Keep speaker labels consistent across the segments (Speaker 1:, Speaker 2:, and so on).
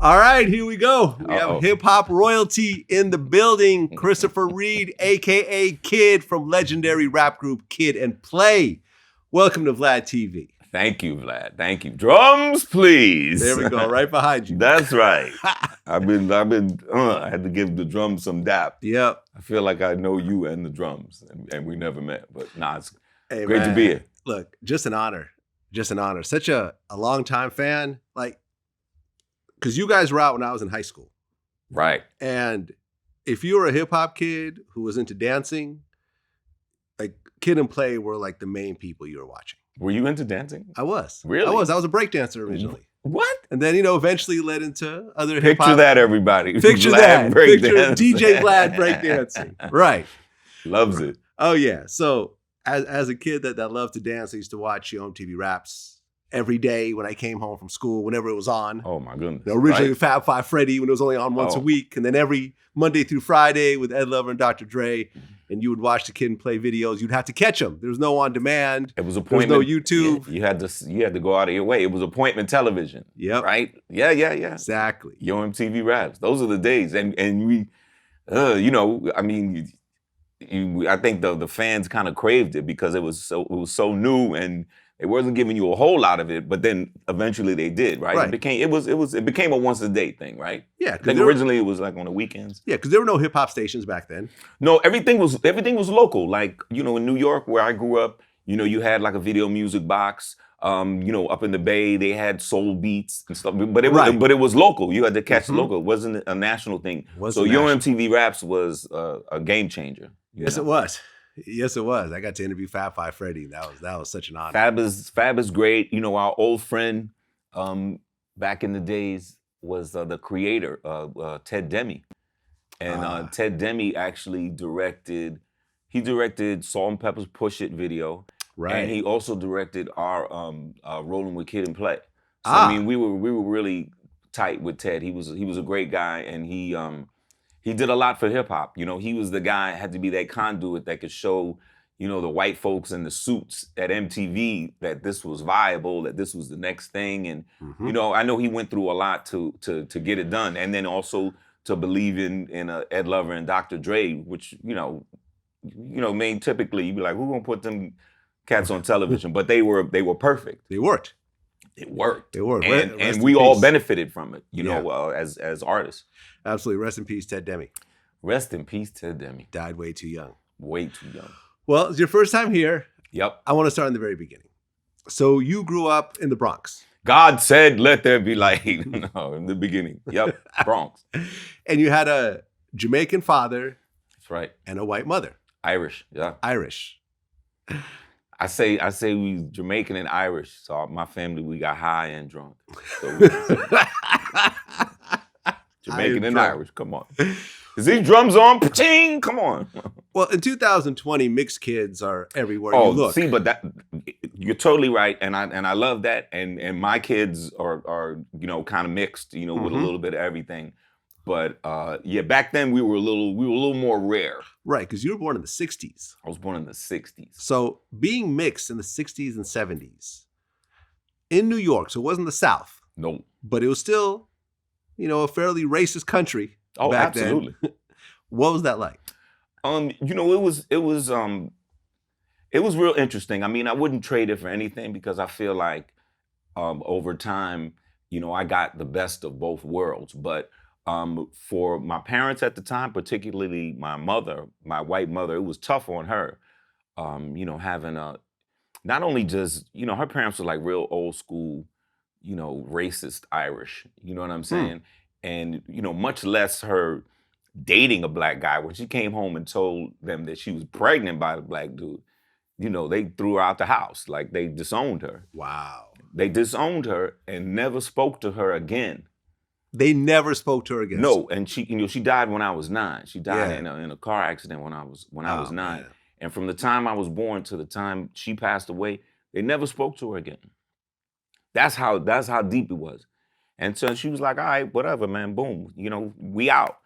Speaker 1: All right, here we go. We have hip hop royalty in the building. Christopher Reid, aka Kid from legendary rap group Kid and Play. Welcome to VladTV.
Speaker 2: Thank you, Vlad. Thank you. Drums, please.
Speaker 1: There we go, right behind you.
Speaker 2: That's right. I had to give the drums some dap.
Speaker 1: Yep.
Speaker 2: I feel like I know you and the drums, and we never met, but nah, it's
Speaker 1: Hey,
Speaker 2: great to be here.
Speaker 1: Look, just an honor. Just an honor. Such a longtime fan. Like, because you guys were out when I was in high school.
Speaker 2: Right.
Speaker 1: And if you were a hip hop kid who was into dancing, like Kid and Play were like the main people you were watching.
Speaker 2: Were you into dancing?
Speaker 1: I was.
Speaker 2: Really?
Speaker 1: I was a breakdancer originally.
Speaker 2: What?
Speaker 1: And then, eventually led into other hip
Speaker 2: Picture
Speaker 1: hop.
Speaker 2: that, everybody.
Speaker 1: Picture
Speaker 2: Vlad
Speaker 1: that. Picture
Speaker 2: breakdancing.
Speaker 1: DJ Vlad breakdancing. Right.
Speaker 2: Loves it.
Speaker 1: Oh, yeah. So as a kid that loved to dance, I used to watch TV Raps every day when I came home from school, whenever it was on.
Speaker 2: Oh, my goodness.
Speaker 1: Originally
Speaker 2: right?
Speaker 1: Fab Five Freddy when it was only on once a week. And then every Monday through Friday with Ed Lover and Dr. Dre. And you would watch the Kid and Play videos. You'd have to catch them. There was no on demand.
Speaker 2: It was appointment.
Speaker 1: There was no YouTube.
Speaker 2: Yeah, you had to go out of your way. It was appointment television.
Speaker 1: Yep.
Speaker 2: Right? Yeah.
Speaker 1: Exactly.
Speaker 2: Yo MTV Raps. Those are the days. And we, I think the fans kind of craved it because it was so new and it wasn't giving you a whole lot of it, but then eventually they did, right? It became a once a day thing, right?
Speaker 1: Yeah.
Speaker 2: I think originally it was like on the weekends.
Speaker 1: Yeah, because there were no hip hop stations back then.
Speaker 2: No, everything was local. Like, in New York where I grew up, you had like a video music box. Up in the Bay, they had soul beats and stuff, but it was local. You had to catch the local. It wasn't a national thing. So Yo MTV Raps was a game changer.
Speaker 1: Yes, it was. Yes, it was. I got to interview Fab Five Freddy. That was such an honor.
Speaker 2: Fab is great. Our old friend back in the days was the creator, Ted Demme. And Ted Demme actually directed Salt and Pepper's Push It video.
Speaker 1: Right.
Speaker 2: And he also directed our Rolling with Kid and Play. So we were really tight with Ted. He was a great guy, and he did a lot for hip hop. He was the guy, had to be that conduit that could show, the white folks in the suits at MTV that this was viable, that this was the next thing. And, I know he went through a lot to get it done. And then also to believe in Ed Lover and Dr. Dre, which, typically you'd be like, who gonna put them cats on television? But they were perfect.
Speaker 1: They worked.
Speaker 2: It worked.
Speaker 1: It worked.
Speaker 2: And we all benefited from it, as artists.
Speaker 1: Absolutely. Rest in peace, Ted Demme.
Speaker 2: Rest in peace, Ted Demme.
Speaker 1: Died way too young.
Speaker 2: Way too young.
Speaker 1: Well, it's your first time here.
Speaker 2: Yep.
Speaker 1: I want to start in the very beginning. So you grew up in the Bronx.
Speaker 2: God said, let there be light. No, in the beginning. Yep. Bronx.
Speaker 1: And you had a Jamaican father.
Speaker 2: That's right.
Speaker 1: And a white mother.
Speaker 2: Irish. Yeah.
Speaker 1: Irish.
Speaker 2: I say we Jamaican and Irish. So my family, we got high and drunk. So Jamaican and Irish. Come on. Is these drums on? Ching! Come on.
Speaker 1: Well, in 2020, mixed kids are everywhere you look.
Speaker 2: See, but you're totally right, and I love that. And my kids are kind of mixed, with a little bit of everything. But back then we were a little more rare.
Speaker 1: Right, because you were born in the 60s.
Speaker 2: I was born in the 60s.
Speaker 1: So being mixed in the 60s and 70s in New York, so it wasn't the South.
Speaker 2: No. But
Speaker 1: it was still, a fairly racist country.
Speaker 2: Oh,
Speaker 1: back
Speaker 2: absolutely.
Speaker 1: Then. What was that like?
Speaker 2: It was real interesting. I mean, I wouldn't trade it for anything because I feel like over time, I got the best of both worlds. But for my parents at the time, particularly my mother, my white mother, it was tough on her, having not only just, her parents were like real old school, racist Irish, you know what I'm saying? And, much less her dating a black guy. When she came home and told them that she was pregnant by the black dude, they threw her out the house. Like, they disowned her.
Speaker 1: Wow.
Speaker 2: They disowned her and never spoke to her again.
Speaker 1: They never spoke to her again?
Speaker 2: No, and she died when I was 9. She died in a car accident when I was 9. Man. And from the time I was born to the time she passed away, they never spoke to her again. That's how deep it was. And so she was like, all right, whatever, man, boom, we out.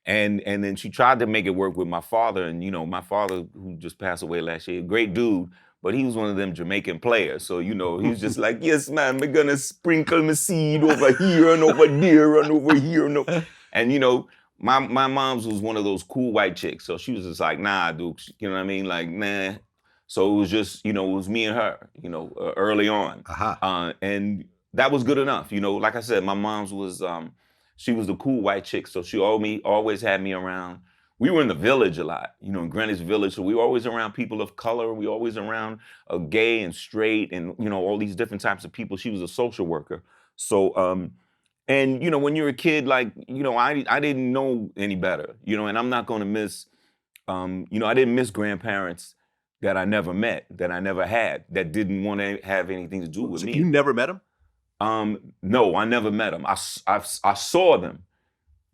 Speaker 2: And then she tried to make it work with my father. And, my father, who just passed away last year, great dude, but he was one of them Jamaican players. So, he was just like, yes, man, we're gonna sprinkle my seed over here and over there and over here. And, my mom's was one of those cool white chicks. So she was just like, nah, dude, you know what I mean? Like, nah. So it was just, it was me and her, early on. And that was good enough. Like I said, my mom's was, she was the cool white chick. So she always had me around. We were in the village a lot, in Greenwich Village. So we were always around people of color. We were always around gay and straight and, all these different types of people. She was a social worker. So, and, when you're a kid, like, I didn't know any better, and I'm not going to miss, I didn't miss grandparents that I never met, that I never had, that didn't want to have anything to do with me.
Speaker 1: You never met them?
Speaker 2: No, I never met them. I saw them.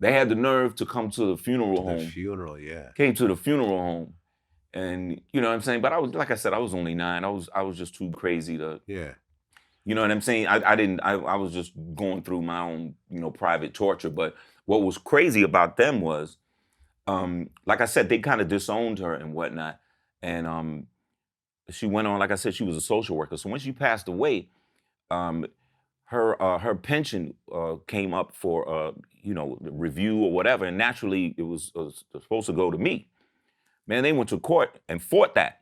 Speaker 2: They had the nerve to come to the funeral home.
Speaker 1: The funeral, yeah.
Speaker 2: Came to the funeral home, and you know what I'm saying. But I was, like I said, I was only 9. I was just too crazy to.
Speaker 1: Yeah.
Speaker 2: You know what I'm saying? I was just going through my own, private torture. But what was crazy about them was, like I said, they kind of disowned her and whatnot, and she went on. Like I said, she was a social worker. So when she passed away, her pension came up for review or whatever, and naturally it was supposed to go to me. Man, they went to court and fought that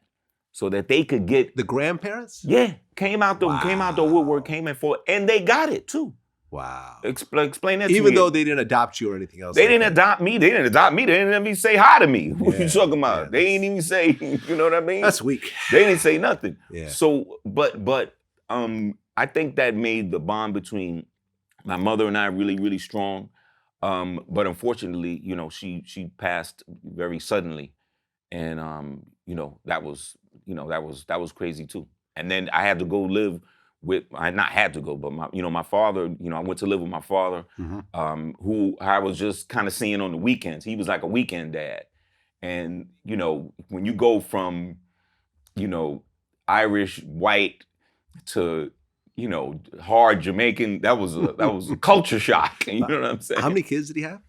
Speaker 2: so that they could get
Speaker 1: the grandparents.
Speaker 2: Yeah, came out the woodwork, came and fought, and they got it too.
Speaker 1: Wow.
Speaker 2: Explain that to me.
Speaker 1: Even though they didn't adopt you or anything else.
Speaker 2: They didn't adopt me. They didn't even say hi to me. What you talking about?
Speaker 1: Yeah,
Speaker 2: they didn't even say, you know what I mean?
Speaker 1: That's weak.
Speaker 2: They didn't say nothing.
Speaker 1: Yeah.
Speaker 2: So, but I think that made the bond between my mother and I really, really strong. But unfortunately, she passed very suddenly, and that was crazy too. And then I had to go live with, I not had to go, but my father, I went to live with my father, who I was just kind of seeing on the weekends. He was like a weekend dad. And, when you go from, Irish, white to, hard Jamaican, that was a culture shock. You know what I'm saying?
Speaker 1: How many kids did he have?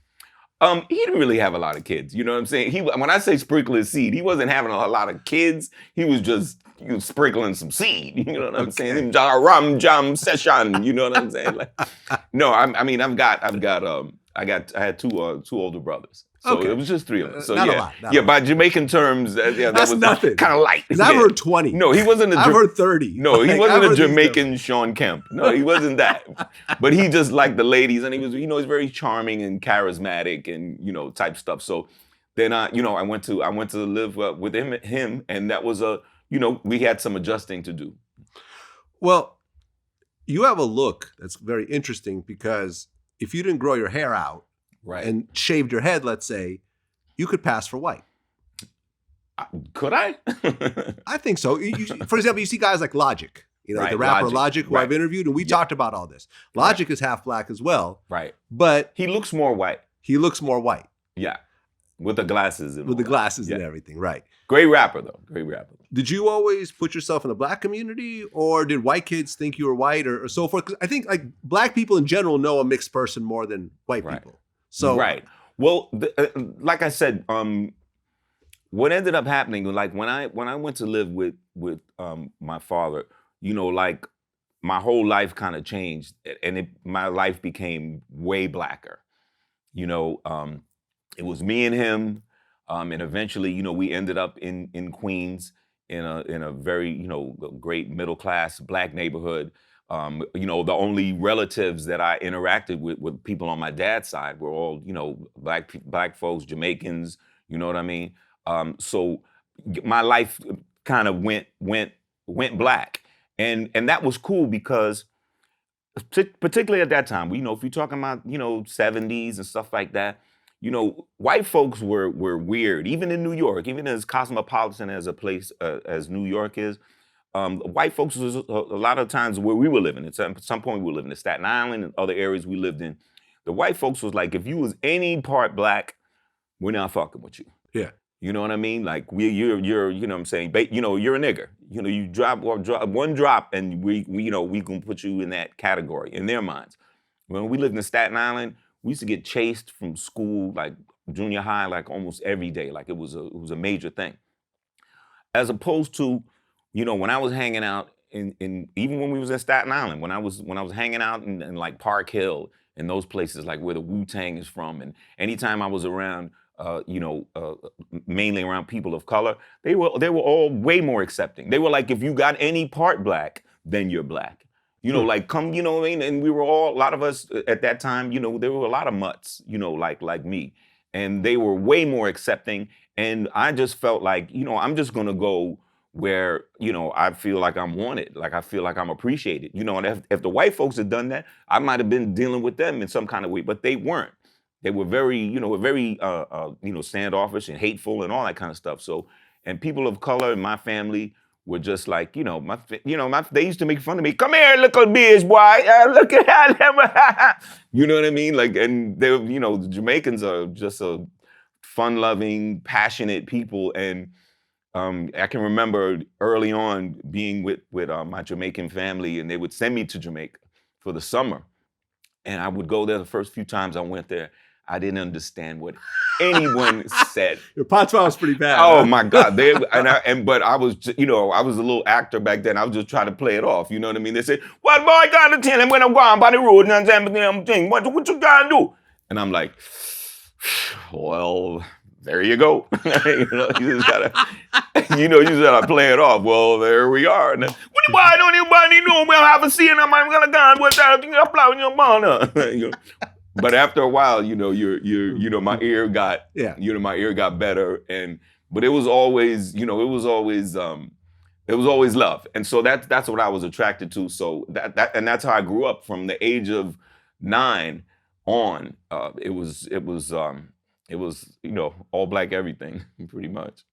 Speaker 2: He didn't really have a lot of kids. You know what I'm saying? When I say sprinkle his seed, he wasn't having a lot of kids. He was just sprinkling some seed. You know what I'm saying? Ram jam session. You know what I'm saying? Like, no, I had two older brothers. So it was just 3 of us. So
Speaker 1: not
Speaker 2: yeah,
Speaker 1: a lot,
Speaker 2: by Jamaican terms, that
Speaker 1: that's
Speaker 2: was
Speaker 1: nothing.
Speaker 2: Kind of light.
Speaker 1: I've heard 20.
Speaker 2: No, he wasn't.
Speaker 1: I've heard 30.
Speaker 2: No, he wasn't a Jamaican Sean Kemp. No, he wasn't that. But he just liked the ladies, and he was, he's very charming and charismatic, and type stuff. So then I went to live with him, and that was we had some adjusting to do.
Speaker 1: Well, you have a look that's very interesting because if you didn't grow your hair out,
Speaker 2: right,
Speaker 1: and shaved your head, let's say, you could pass for white.
Speaker 2: Could I?
Speaker 1: I think so. For example, you see guys like Logic, the rapper Logic, who I've interviewed, and we talked about all this. Logic is half black as well.
Speaker 2: Right.
Speaker 1: But
Speaker 2: he looks more white.
Speaker 1: Yeah.
Speaker 2: With the glasses.
Speaker 1: And everything, right.
Speaker 2: Great rapper, though. Great rapper.
Speaker 1: Did you always put yourself in the black community, or did white kids think you were white or so forth? 'Cause I think like black people in general know a mixed person more than white people. So
Speaker 2: right. Well, like I said, what ended up happening, like when I went to live with my father, like my whole life kind of changed, and my life became way blacker. It was me and him, and eventually, we ended up in Queens in a very great middle class black neighborhood. The only relatives that I interacted with people on my dad's side were all, black folks, Jamaicans, you know what I mean? So my life kind of went black. And that was cool because particularly at that time, if you're talking about, 70s and stuff like that, white folks were weird, even in New York, even as cosmopolitan as a place as New York is. White folks was a lot of times where we were living. At some point, we were living in Staten Island and other areas we lived in. The white folks was like, if you was any part black, we're not fucking with you.
Speaker 1: Yeah.
Speaker 2: You know what I mean? Like you're you know what I'm saying? You're a nigger. You drop one drop and we can put you in that category in their minds. When we lived in Staten Island, we used to get chased from school, like junior high, like almost every day. Like it was a major thing. As opposed to when I was hanging out in even when we was in Staten Island, when I was hanging out in like Park Hill and those places like where the Wu-Tang is from, and anytime I was around, mainly around people of color, they were all way more accepting. They were like, if you got any part black, then you're black. Like come, what I mean? And we were all, a lot of us at that time, there were a lot of mutts, like me. And they were way more accepting. And I just felt like, I'm just gonna go where, I feel like I'm wanted, like I feel like I'm appreciated. And if the white folks had done that, I might have been dealing with them in some kind of way, but they weren't. They were very, standoffish and hateful and all that kind of stuff. So, and people of color in my family were just like, they used to make fun of me. Come here, little bitch, boy. Look at that. You know what I mean? Like, and they, the Jamaicans are just a fun-loving, passionate people. And I can remember early on being with my Jamaican family, and they would send me to Jamaica for the summer. And I would go there the first few times I went there. I didn't understand what anyone said.
Speaker 1: Your patois was pretty bad.
Speaker 2: Oh my God! But I was, I was a little actor back then. I was just trying to play it off. You know what I mean? They said, "What boy got to tell him when I'm going by the road and I'm what you gotta do?" And I'm like, well, there you go. You just gotta play it off. Well, there we are. And then, why don't anybody know we have a scene? I'm gonna go with that. But after a while, my ear got, my ear got better, but it was always, it was always love, and so that's what I was attracted to. So that's how I grew up from the age of 9 on. It was all black everything, pretty much.